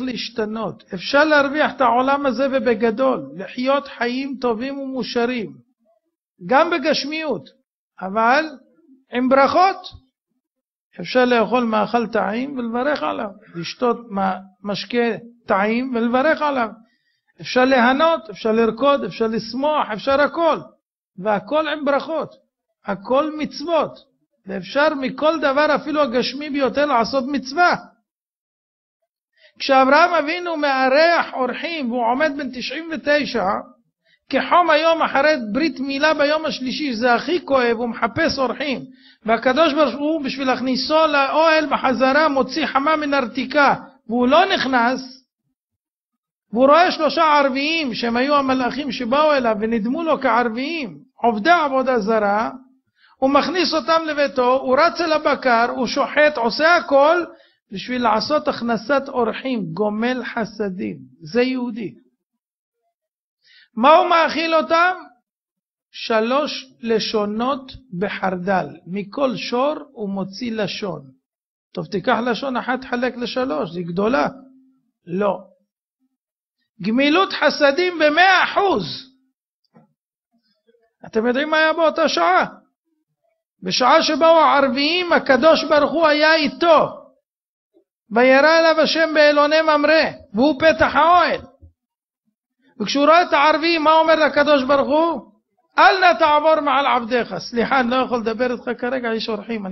להשתנות. אפשר להרוויח את העולם הזה ובגדול, לחיות חיים טובים ומושרים, גם בגשמיות, אבל עם ברכות. אפשר לאכול מאכל טעים ולברך עליו, לשתות משקה טעים ולברך עליו. אפשר ליהנות, אפשר לרקוד, אפשר לשמוח, אפשר הכל. והכל עם ברכות, הכל מצוות. ואפשר מכל דבר, אפילו הגשמי ביותר, לעשות מצווה. כשאברהם אבינו מארח אורחים והוא עומד בן 99, כחום היום אחרי ברית מילה ביום השלישי, זה הכי כואב, הוא מחפש אורחים. והקדוש ברוך הוא בשביל להכניסו לאוהל בחזרה מוציא חמה מן ארתיקה, והוא לא נכנס, והוא רואה 3 ערביים שהם היו המלאכים שבאו אליו ונדמו לו כערביים, עובדי עבודה זרה. הוא מכניס אותם לביתו, הוא רץ אל הבקר, הוא שוחט, עושה הכל בשביל לעשות הכנסת אורחים, גומל חסדים. זה יהודי. מה הוא מאכיל אותם? 3 לשונות בחרדל. מכל שור הוא מוציא לשון. טוב, תיקח לשון אחת חלק ל3, היא גדולה. לא. גמילות חסדים ב100%. אתם יודעים מה היה באותה שעה? בשעה שבאו הערביים, הקדוש ברוך הוא היה איתו. וירא אליו השם באלוני ממרא, והוא פתח האוהל. וכשהוא רואה את הערביים, מה אומר לקדוש ברוך הוא? אל נא תעבור מעל עבדיך. סליחה, אני לא יכול לדבר איתך כרגע, יש אורחים.